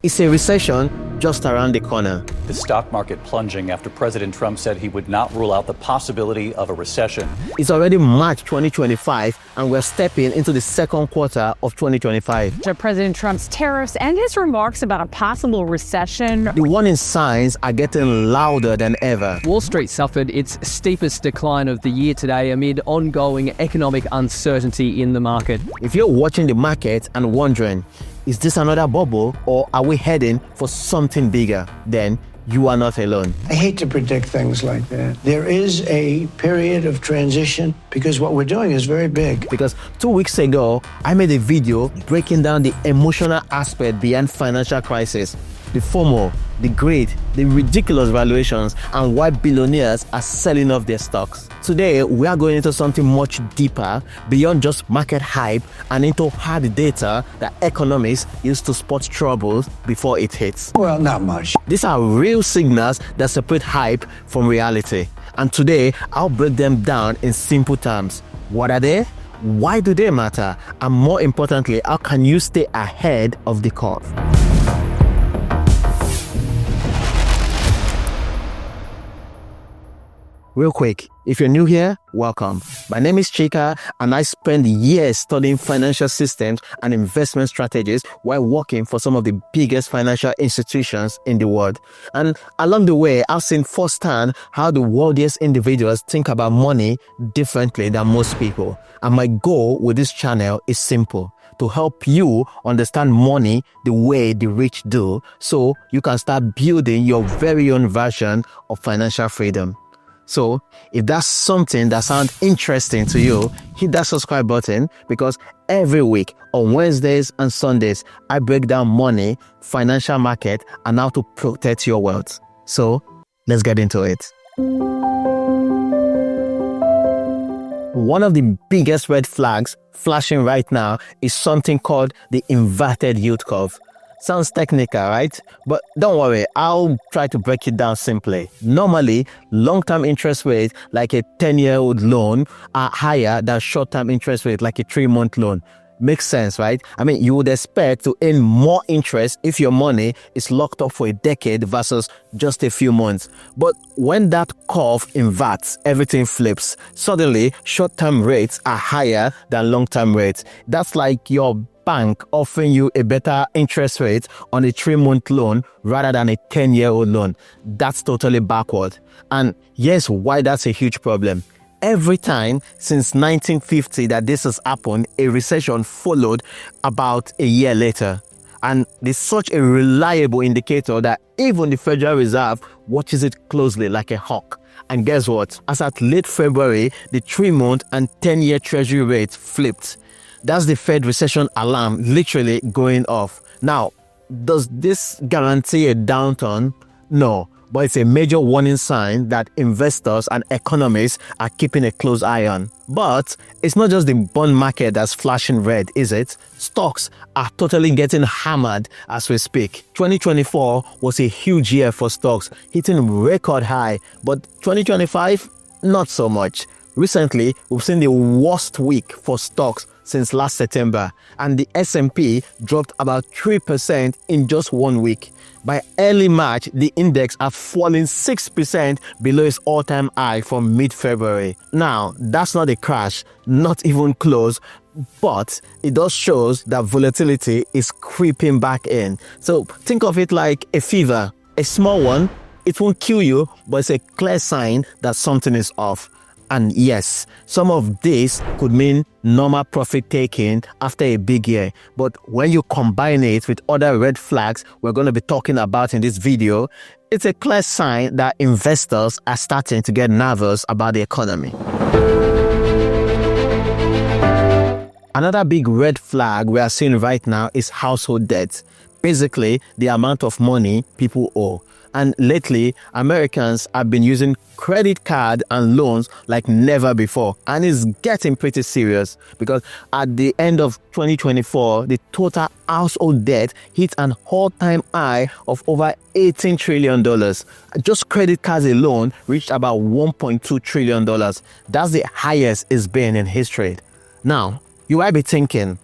Is a recession just around the corner? The stock market plunging after President Trump said he would not rule out the possibility of a recession. It's already March 2025 and we're stepping into the second quarter of 2025. To President Trump's tariffs and his remarks about a possible recession, The warning signs are getting louder than ever. Wall Street suffered its steepest decline of the year today amid ongoing economic uncertainty in the market. If you're watching the market and wondering, is this another bubble or are we heading for something bigger? Then you are not alone. I hate to predict things like that. There is a period of transition because what we're doing is very big. Because 2 weeks ago, I made a video breaking down the emotional aspect behind financial crisis, the FOMO, the greed, the ridiculous valuations, and why billionaires are selling off their stocks. Today, we are going into something much deeper beyond just market hype and into hard data that economists use to spot troubles before it hits. Well, not much. These are real signals that separate hype from reality. And today, I'll break them down in simple terms. What are they? Why do they matter? And more importantly, how can you stay ahead of the curve? Real quick, if you're new here, welcome. My name is Chika and I spent years studying financial systems and investment strategies while working for some of the biggest financial institutions in the world. And along the way, I've seen firsthand how the wealthiest individuals think about money differently than most people. And my goal with this channel is simple: to help you understand money the way the rich do, so you can start building your very own version of financial freedom. So, if that's something that sounds interesting to you, hit that subscribe button, because every week on Wednesdays and Sundays, I break down money, financial market, and how to protect your wealth. So, let's get into it. One of the biggest red flags flashing right now is something called the inverted yield curve. Sounds technical, right? But don't worry, I'll try to break it down simply. Normally, long-term interest rates like a 10-year-old loan are higher than short-term interest rates like a 3-month loan. Makes sense, right? I mean, you would expect to earn more interest if your money is locked up for a decade versus just a few months. But when that curve inverts, everything flips. Suddenly, short-term rates are higher than long-term rates. That's like your bank offering you a better interest rate on a 3-month loan rather than a 10-year-old loan. That's totally backward. And here's why that's a huge problem. Every time since 1950 that this has happened, a recession followed about a year later. And it's such a reliable indicator that even the Federal Reserve watches it closely like a hawk. And guess what? As at late February, the 3-month and 10-year Treasury rates flipped. That's the Fed recession alarm literally going off. Now, does this guarantee a downturn? No, but it's a major warning sign that investors and economists are keeping a close eye on. But it's not just the bond market that's flashing red, is it? Stocks are totally getting hammered as we speak. 2024 was a huge year for stocks, hitting record high, but 2025, not so much. Recently, we've seen the worst week for stocks since last September, and the S&P dropped about 3% in just 1 week. By early March, the index had fallen 6% below its all-time high from mid-February. Now, that's not a crash, not even close, but it does show that volatility is creeping back in. So think of it like a fever, a small one. It won't kill you, but it's a clear sign that something is off. And yes, some of this could mean normal profit taking after a big year. But when you combine it with other red flags we're going to be talking about in this video, it's a clear sign that investors are starting to get nervous about the economy. Another big red flag we are seeing right now is household debt. Basically, the amount of money people owe. And lately, Americans have been using credit card and loans like never before. And it's getting pretty serious because at the end of 2024, the total household debt hit an all-time high of over $18 trillion. Just credit cards alone reached about $1.2 trillion. That's the highest it's been in history. Now, you might be thinking,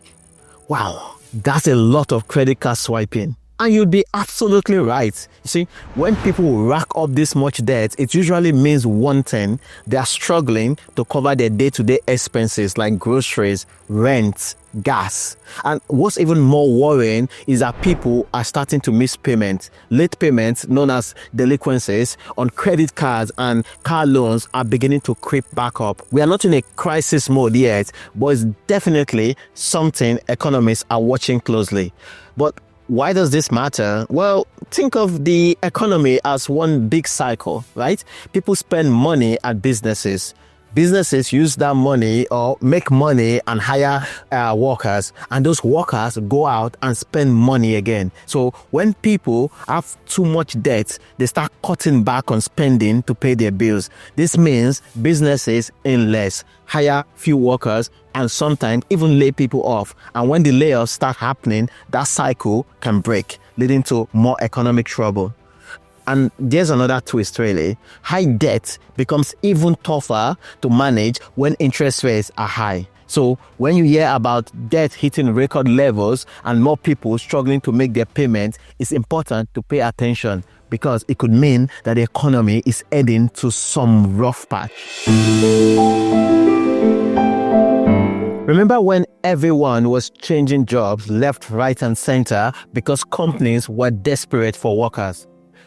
wow, that's a lot of credit card swiping. And you'd be absolutely right. You see, when people rack up this much debt, it usually means one thing: they are struggling to cover their day-to-day expenses like groceries, rent, gas. And what's even more worrying is that people are starting to miss payments. Late payments, known as delinquencies, on credit cards and car loans are beginning to creep back up. We are not in a crisis mode yet, but it's definitely something economists are watching closely. But why does this matter? Well, think of the economy as one big cycle, right? People spend money at businesses. Businesses use that money or make money and hire workers, and those workers go out and spend money again. So when people have too much debt, they start cutting back on spending to pay their bills. This means businesses earn less, hire few workers, and sometimes even lay people off. And when the layoffs start happening, that cycle can break, leading to more economic trouble. And there's another twist, really. High debt becomes even tougher to manage when interest rates are high. So when you hear about debt hitting record levels and more people struggling to make their payments, it's important to pay attention, because it could mean that the economy is heading to some rough patch. Remember when everyone was changing jobs left, right, and center because companies were desperate for workers?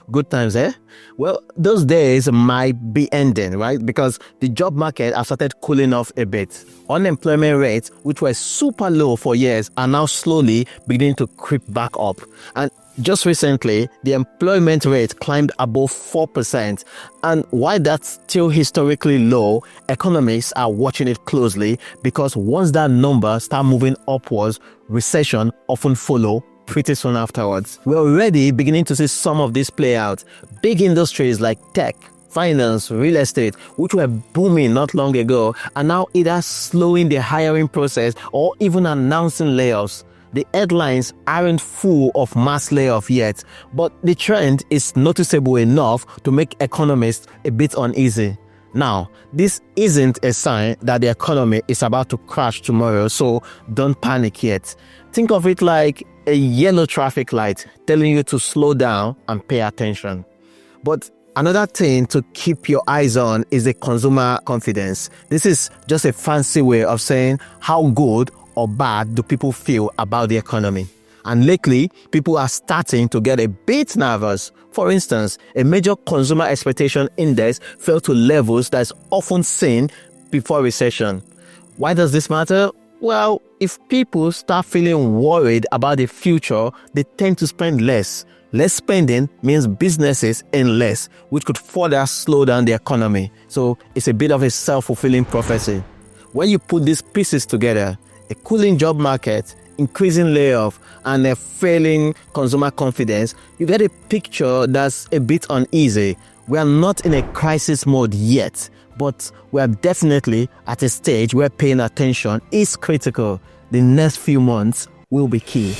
Good times, eh? Well, those days might be ending, right? Because the job market has started cooling off a bit. Unemployment rates, which were super low for years, are now slowly beginning to creep back up. And just recently, the employment rate climbed above 4%. And while that's still historically low, economists are watching it closely, because once that number starts moving upwards, recession often follows pretty soon afterwards. We're already beginning to see some of this play out. Big industries like tech, finance, real estate, which were booming not long ago, are now either slowing their hiring process or even announcing layoffs. The headlines aren't full of mass layoff yet, but the trend is noticeable enough to make economists a bit uneasy. Now, this isn't a sign that the economy is about to crash tomorrow, so don't panic yet. Think of it like a yellow traffic light telling you to slow down and pay attention. But another thing to keep your eyes on is the consumer confidence. This is just a fancy way of saying how good or bad do people feel about the economy. And lately, people are starting to get a bit nervous. For instance, a major consumer expectation index fell to levels that's often seen before recession. Why does this matter? Well, if people start feeling worried about the future, they tend to spend less. Less spending means businesses earn less, which could further slow down the economy. So it's a bit of a self-fulfilling prophecy. When you put these pieces together, a cooling job market, increasing layoff, and a failing consumer confidence, you get a picture that's a bit uneasy. We are not in a crisis mode yet, but we are definitely at a stage where paying attention is critical. The next few months will be key.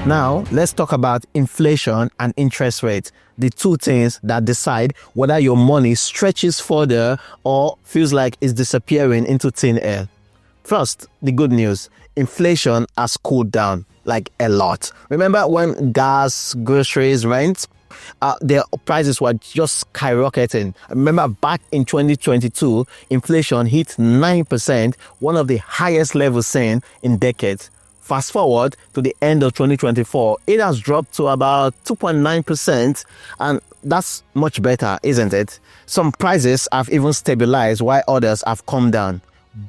Now, let's talk about inflation and interest rates, the two things that decide whether your money stretches further or feels like it's disappearing into thin air. First, the good news: inflation has cooled down, like a lot. Remember when gas, groceries, rent, their prices were just skyrocketing. Remember back in 2022, inflation hit 9%, one of the highest levels seen in decades. Fast forward to the end of 2024, it has dropped to about 2.9%, and that's much better, isn't it? Some prices have even stabilized while others have come down.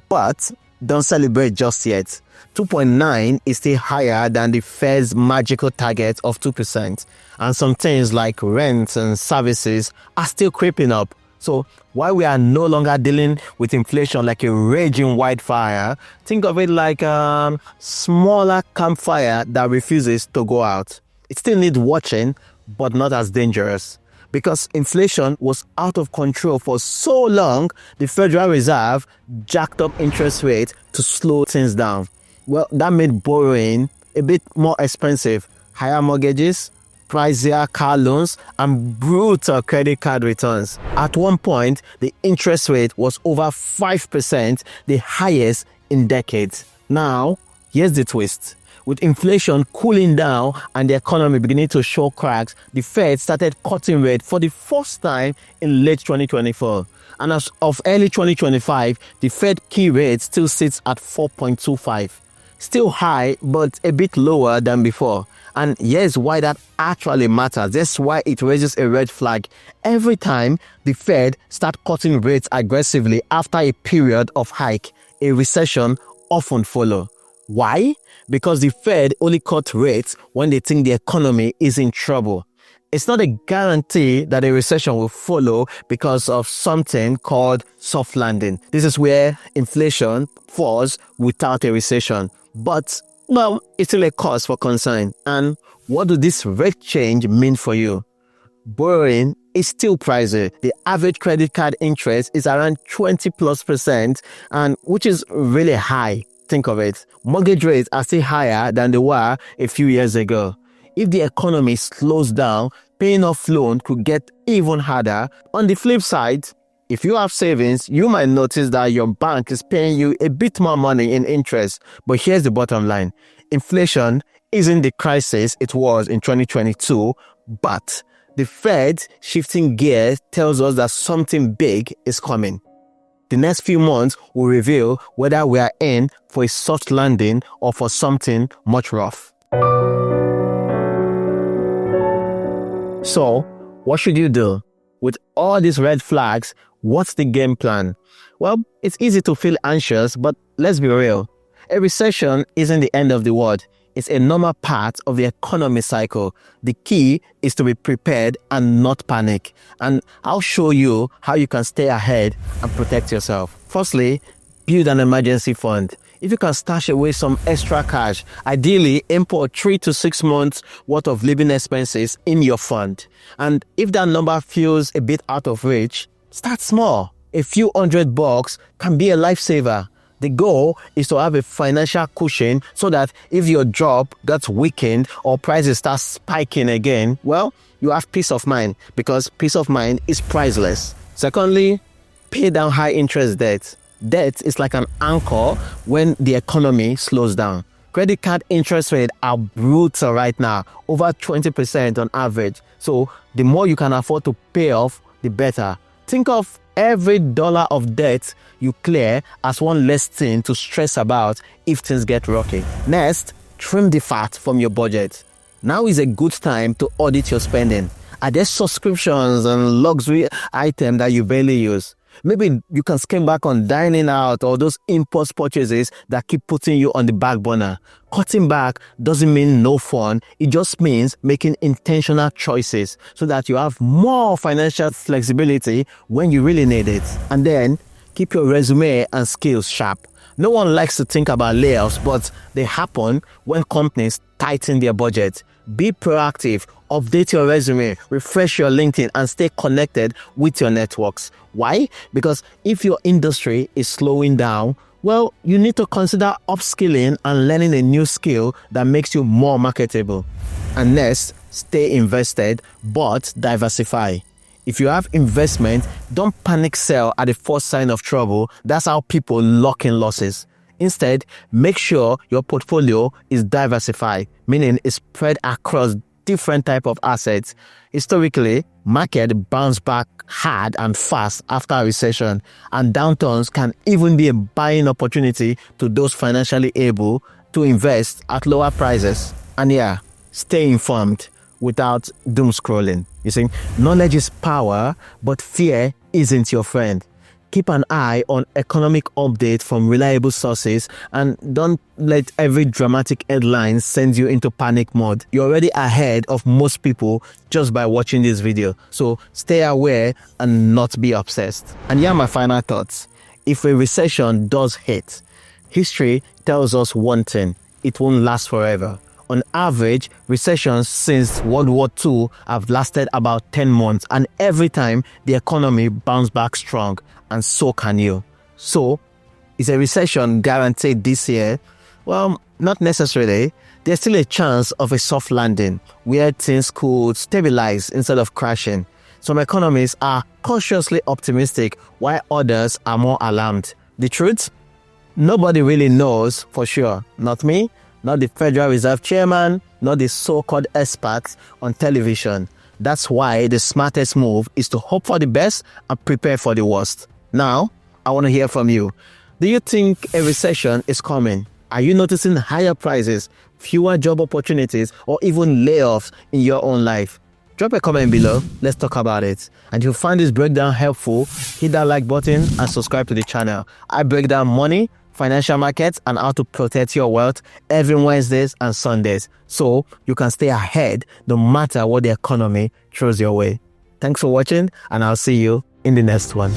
But don't celebrate just yet. 2.9 is still higher than the Fed's magical target of 2%. And some things like rent and services are still creeping up. So while we are no longer dealing with inflation like a raging wildfire, think of it like a smaller campfire that refuses to go out. It still needs watching, but not as dangerous. Because inflation was out of control for so long, the Federal Reserve jacked up interest rates to slow things down. Well, that made borrowing a bit more expensive. Higher mortgages, pricier car loans, and brutal credit card returns. At one point, the interest rate was over 5%, the highest in decades. Now, here's the twist. With inflation cooling down and the economy beginning to show cracks, the Fed started cutting rates for the first time in late 2024. And as of early 2025, the Fed key rate still sits at 4.25. Still high, but a bit lower than before. And here's why that actually matters. That's why it raises a red flag. Every time the Fed start cutting rates aggressively after a period of hike, a recession often follows. Why? Because the Fed only cut rates when they think the economy is in trouble. It's not a guarantee that a recession will follow because of something called soft landing. This is where inflation falls without a recession. But, well, it's still a cause for concern. And what does this rate change mean for you? Borrowing is still pricey. The average credit card interest is around 20+%, and which is really high. Think of it. Mortgage rates are still higher than they were a few years ago. If the economy slows down, paying off loan could get even harder. On the flip side, if you have savings, you might notice that your bank is paying you a bit more money in interest. But here's the bottom line. Inflation isn't the crisis it was in 2022, but the Fed shifting gears tells us that something big is coming. The next few months will reveal whether we are in for a soft landing or for something much rough. So, what should you do? With all these red flags, what's the game plan? Well, it's easy to feel anxious, but let's be real. A recession isn't the end of the world. It's a normal part of the economy cycle. The key is to be prepared and not panic. And I'll show you how you can stay ahead and protect yourself. Firstly, build an emergency fund. If you can stash away some extra cash, ideally aim for 3 to 6 months worth of living expenses in your fund. And if that number feels a bit out of reach, start small. A few $100 can be a lifesaver. The goal is to have a financial cushion so that if your job gets weakened or prices start spiking again, well, you have peace of mind, because peace of mind is priceless. Secondly, pay down high interest debt. Debt is like an anchor when the economy slows down. Credit card interest rates are brutal right now, over 20% on average. So the more you can afford to pay off, the better. Think of every dollar of debt you clear as one less thing to stress about if things get rocky. Next, trim the fat from your budget. Now is a good time to audit your spending. Are there subscriptions and luxury items that you barely use? Maybe you can scale back on dining out or those impulse purchases that keep putting you on the back burner. Cutting back doesn't mean no fun. It just means making intentional choices so that you have more financial flexibility when you really need it. And then keep your resume and skills sharp. No one likes to think about layoffs, but they happen when companies tighten their budget. Be proactive, update your resume, refresh your LinkedIn, and stay connected with your networks. Why? Because if your industry is slowing down, well, you need to consider upskilling and learning a new skill that makes you more marketable. And next, stay invested, but diversify. If you have investment, don't panic sell at the first sign of trouble. That's how people lock in losses. Instead, make sure your portfolio is diversified, meaning it's spread across different types of assets. Historically, market bounce back hard and fast after a recession, and downturns can even be a buying opportunity to those financially able to invest at lower prices. And yeah, stay informed without doom scrolling. You see, knowledge is power, but fear isn't your friend. Keep an eye on economic updates from reliable sources, and don't let every dramatic headline send you into panic mode. You're already ahead of most people just by watching this video. So stay aware and not be obsessed. And here are my final thoughts. If a recession does hit, history tells us one thing: it won't last forever. On average, recessions since World War II have lasted about 10 months, and every time the economy bounced back strong, and so can you. So, is a recession guaranteed this year? Well, not necessarily. There's still a chance of a soft landing where things could stabilize instead of crashing. Some economists are cautiously optimistic while others are more alarmed. The truth? Nobody really knows for sure. Not me, not the Federal Reserve Chairman, not the so-called experts on television. That's why the smartest move is to hope for the best and prepare for the worst. Now, I want to hear from you. Do you think a recession is coming? Are you noticing higher prices, fewer job opportunities, or even layoffs in your own life? Drop a comment below. Let's talk about it. And if you find this breakdown helpful, hit that like button and subscribe to the channel. I break down money, financial markets, and how to protect your wealth every Wednesdays and Sundays, so you can stay ahead no matter what the economy throws your way. Thanks for watching, and I'll see you in the next one.